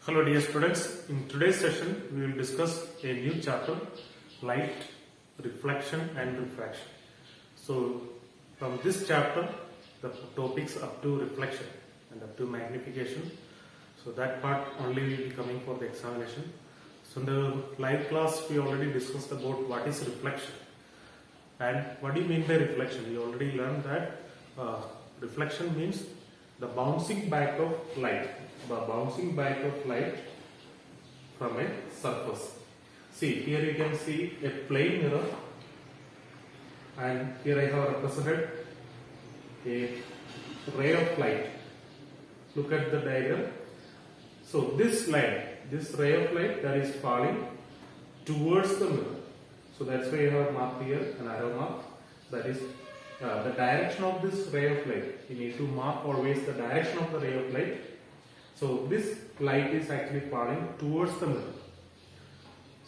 Hello dear students, in today's session we will discuss a new chapter, light, reflection and refraction. So from this chapter the topics up to reflection and up to magnification, so that part only will be coming for the examination. So in the live class we already discussed about what is reflection and what do you mean by reflection. We already learned that reflection means the bouncing back of light. The bouncing back of light from a surface. See, here you can see a plane mirror, and here I have represented a ray of light. Look at the diagram. So this light, this ray of light that is falling towards the mirror. So that's why I have marked here an arrow mark. That is the direction of this ray of light. You need to mark always the direction of the ray of light. So this light is actually falling towards the mirror.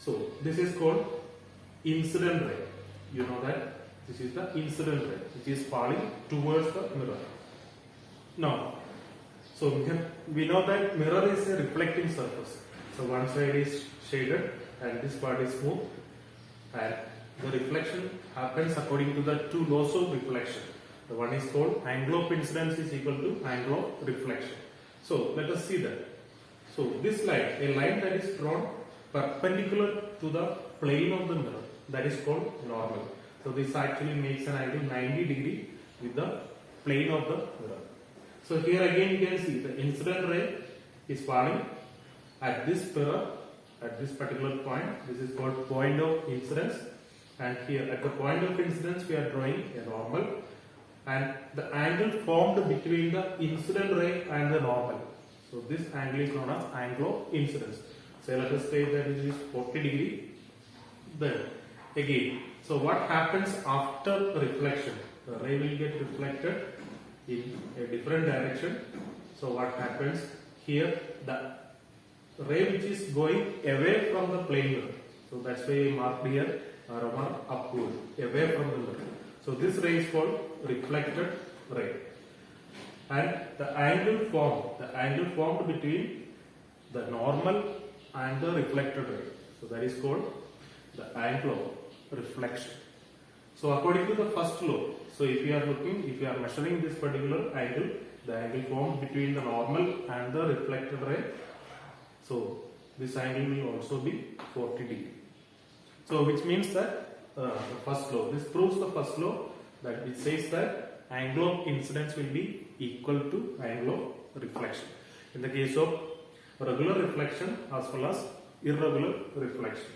So this is called incident ray. You know that this is the incident ray which is falling towards the mirror. Now, so we know that mirror is a reflecting surface. So one side is shaded and this part is smooth, and the reflection happens according to the two laws of reflection. The one is called angle of incidence is equal to angle of reflection. So let us see that. So this line, a line that is drawn perpendicular to the plane of the mirror, that is called normal. So this actually makes an angle 90 degree with the plane of the mirror. So here again you can see the incident ray is falling at this mirror at this particular point. This is called point of incidence, and here at the point of incidence we are drawing a normal, and the angle formed between the incident ray and the normal. So this angle is known as angle of incidence. So let us say that it is 40 degree. Then again, so what happens after reflection? The ray will get reflected in a different direction. So what happens here? The ray which is going away from the plane mirror. So that's why I marked here arrow mark upward, away from the mirror. So this ray is called reflected ray, and the angle formed between the normal and the reflected ray, so that is called the angle of reflection. So according to the first law, so if you are measuring this particular angle, the angle formed between the normal and the reflected ray, so this angle will also be 40 degree. So which means that the first law, this proves the first law, that it says that angle of incidence will be equal to angle of reflection in the case of regular reflection as well as irregular reflection.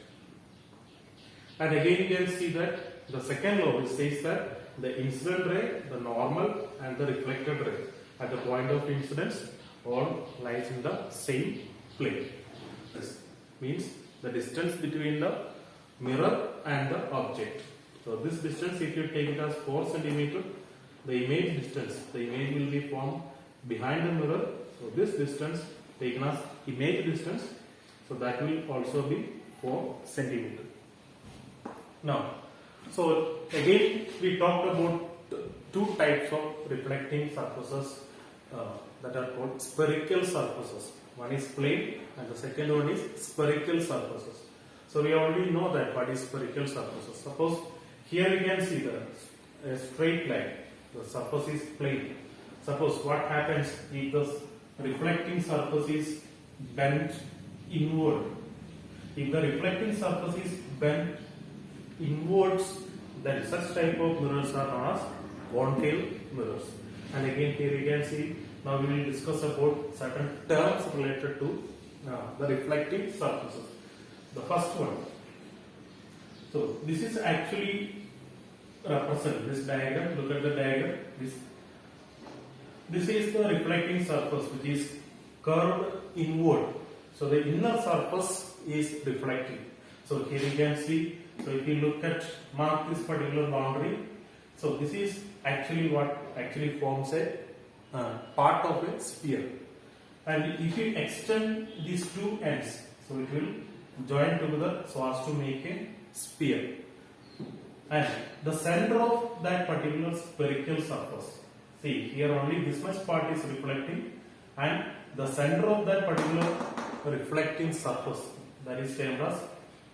And again you can see that the second law, which says that the incident ray, the normal and the reflected ray at the point of incidence all lies in the same plane. This means the distance between the mirror and the object. So this distance, if you take it as 4 cm, the image distance, the image will be formed behind the mirror. So this distance taken as image distance, so that will also be 4 cm. Now, so again we talked about two types of reflecting surfaces that are called spherical surfaces. One is plane and the second one is spherical surfaces. So we already know that what is spherical surfaces. Suppose here you can see the straight line, the surface is plane. Suppose what happens if the reflecting surface is bent inward. If the reflecting surface is bent inwards, then such type of mirrors are known as concave mirrors. And again here you can see, now we will discuss about certain terms related to the reflecting surfaces. The first one. So this is actually represent this diagram. Look at the diagram. This is the reflecting surface which is curved inward. So the inner surface is reflecting. So here you can see. So if you look at mark this particular boundary, so this is actually what actually forms a part of a sphere. And if you extend these two ends, so it will join together so as to make a sphere. And the center of that particular spherical surface, see here only this much part is reflecting, and the center of that particular reflecting surface that is termed as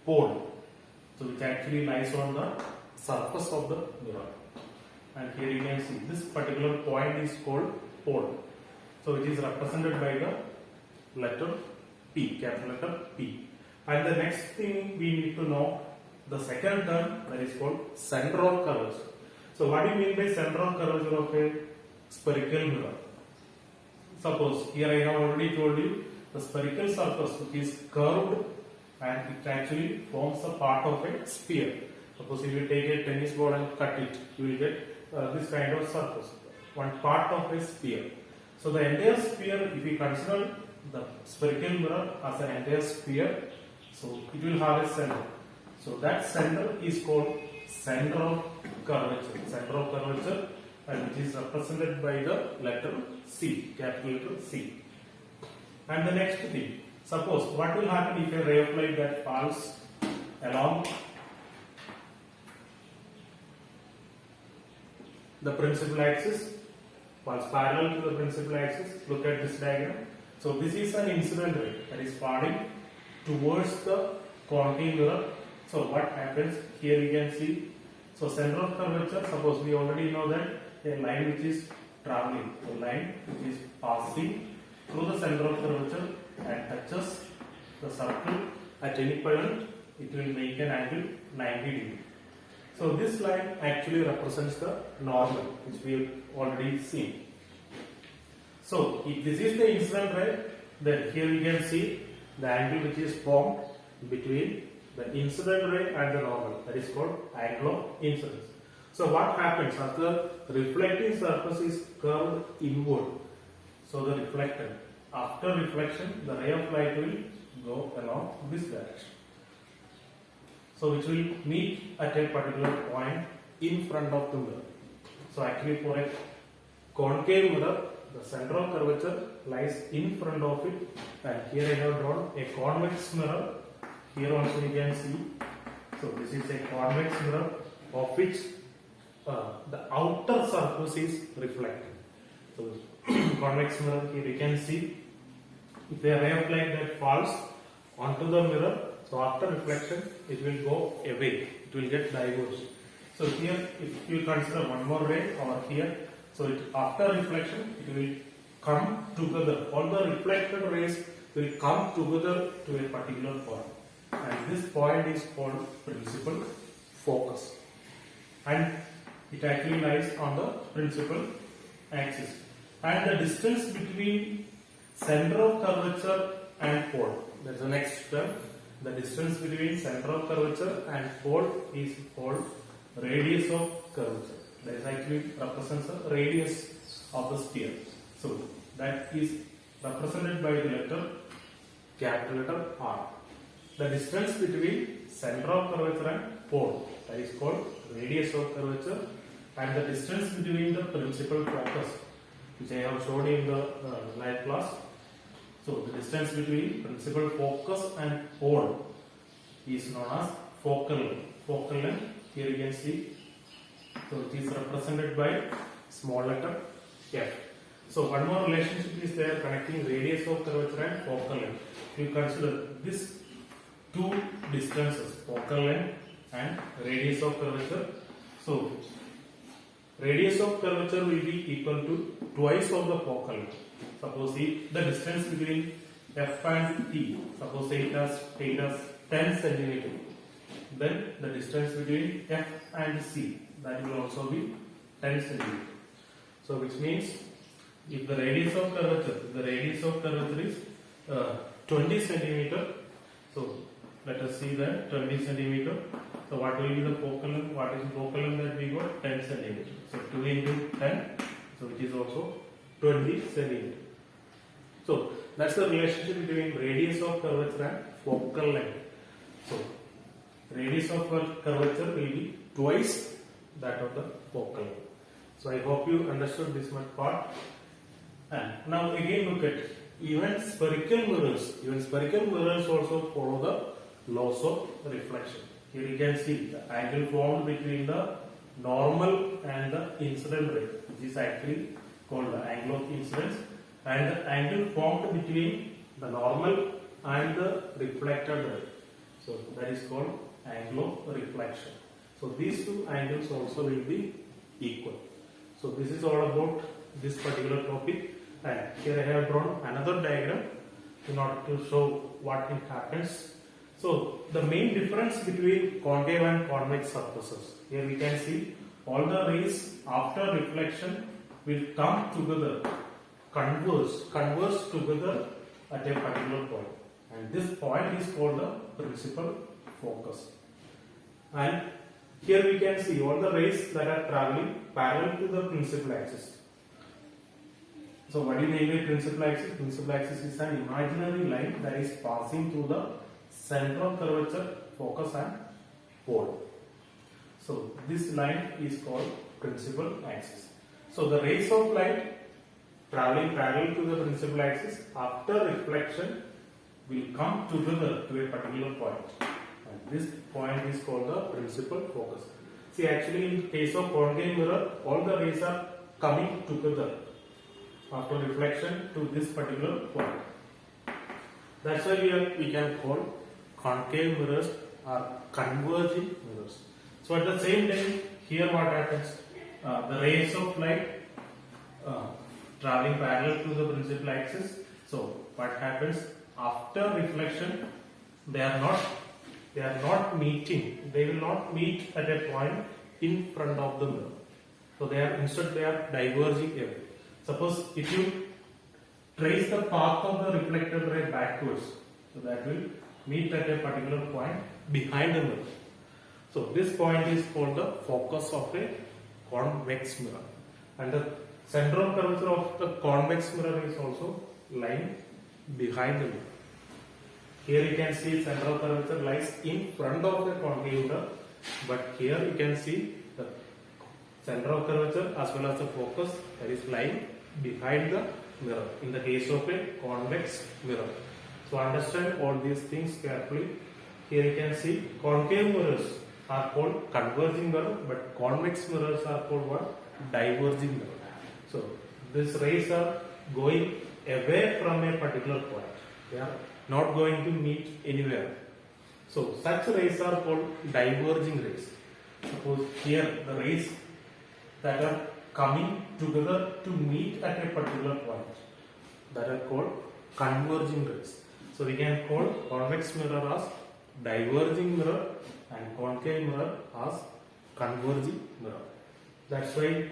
pole. So which actually lies on the surface of the mirror. And here you can see this particular point is called pole. So it is represented by the letter P, capital letter P. And the next thing we need to know, the second term, that is called center of curvature. So what do you mean by center of curvature of a spherical mirror? Suppose here I have already told you the spherical surface which is curved and it actually forms a part of a sphere. Suppose if you take a tennis ball and cut it, you will get this kind of surface, one part of a sphere. So the entire sphere, if you consider the spherical mirror as an entire sphere, so it will have a center. So that center is called center of curvature. Center of curvature, and which is represented by the letter C, capital letter C. And the next thing, suppose what will happen if a ray of light that falls along the principal axis, falls parallel to the principal axis. Look at this diagram. So this is an incident ray that is falling towards the concave mirror. So what happens here, you can see, so center of curvature, suppose we already know that a line which is traveling, a line which is passing through the center of curvature and touches the circle at any point, it will make an angle 90 degree. So this line actually represents the normal, which we have already seen. So if this is the incident ray, then here you can see the angle which is formed between the incident ray and the normal, that is called angle of incidence. So what happens as the reflecting surface is curved inward, so the reflected, after reflection the ray of light will go along this direction, so which will meet at a particular point in front of the mirror. So actually for a concave mirror, the center of curvature lies in front of it, and here I have drawn a convex mirror. Here also you can see, so this is a convex mirror of which the outer surface is reflected. So convex mirror, here you can see, if a ray of light that falls onto the mirror, so after reflection it will go away, it will get diverged. So here if you consider one more ray over here, so it, after reflection it will come together, all the reflected rays will come together to a particular point, and this point is called principal focus, and it actually lies on the principal axis. And the distance between center of curvature and pole, that is the next term. The distance between center of curvature and pole is called radius of curvature. That is actually represents the radius of the sphere. So that is represented by the letter capital letter R. The distance between center of curvature and pole, that is called radius of curvature, and the distance between the principal focus, which I have shown in the live class. So the distance between principal focus and pole is known as focal length. Focal length, here you can see, so it is represented by small letter f. So one more relationship is there connecting radius of curvature and focal length. If you consider this two distances, focal length and radius of curvature, so radius of curvature will be equal to twice of the focal length. Suppose if the distance between f and t, suppose it has 10 centimeter, then the distance between f and c, that will also be 10 centimeter. So which means if the radius of curvature is 20 centimeter, so let us see that 20 centimeter. So what will be the focal length? What is the focal length that we got? 10 centimeter. So 2 into 10, so which is also 20 centimeter. So that's the relationship between radius of curvature and focal length. So radius of curvature will be twice that of the focal length. So I hope you understood this much part. And now again look at even spherical mirrors. Even spherical mirrors also follow the laws of reflection. Here you can see the angle formed between the normal and the incident ray, which is actually called the angle of incidence, and the angle formed between the normal and the reflected ray. So that is called angle of reflection. So these two angles also will be equal. So this is all about this particular topic, and here I have drawn another diagram in order to show what it happens. So the main difference between concave and convex surfaces, here we can see all the rays after reflection will come together, converge together at a particular point, and this point is called the principal focus. And here we can see all the rays that are traveling parallel to the principal axis. So what do you mean by principal axis? Principal axis is an imaginary line that is passing through the center of curvature, focus and pole. So this line is called principal axis. So the rays of light traveling parallel to the principal axis after reflection will come together to a particular point, and this point is called the principal focus. See, actually in case of concave mirror, all the rays are coming together after reflection to this particular point. That's why we can call concave mirrors or converging mirrors. So at the same time, here what happens? The rays of light traveling parallel to the principal axis. So what happens after reflection? They are not meeting. They will not meet at a point in front of the mirror. So they are diverging away. Suppose if you trace the path of the reflected ray backwards, so that will meet at a particular point behind the mirror. So this point is called the focus of a convex mirror, and the center of curvature of the convex mirror is also lying behind the mirror. Here you can see center of curvature lies in front of the concave mirror, but here you can see the center of curvature as well as the focus that is lying behind the mirror in the case of a convex mirror. So understand all these things carefully. Here you can see concave mirrors are called converging mirror, but convex mirrors are called what? Diverging mirror. So these rays are going away from a particular point. They are not going to meet anywhere. So such rays are called diverging rays. Suppose here the rays that are coming together to meet at a particular point, that are called converging rays. So we can call convex mirror as diverging mirror and concave mirror as converging mirror. That's why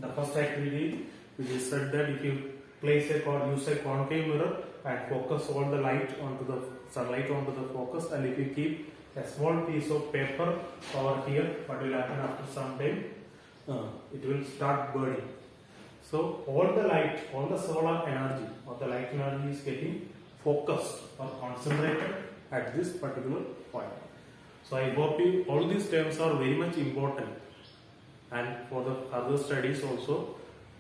the first activity we said that if you use a concave mirror and focus all the light onto the sunlight onto the focus, and if you keep a small piece of paper over here, what will happen after some time? It will start burning. So all the light, all the solar energy or the light energy is getting focused or concentrated at this particular point. So I hope all these terms are very much important, and for the further studies also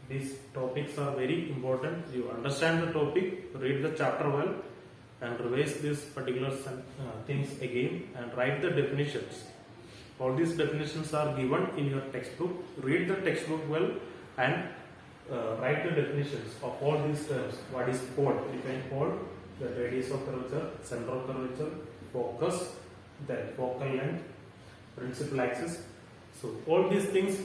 these topics are very important. You understand the topic, read the chapter well, and revise these particular things again and write the definitions. All these definitions are given in your textbook. Read the textbook well and write the definitions of all these terms. What is pole? You can pole, the radius of curvature, center of curvature, focus, then focal length, principal axis. So all these things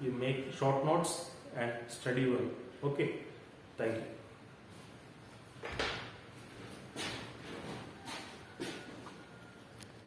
you make short notes and study well. Okay, thank you.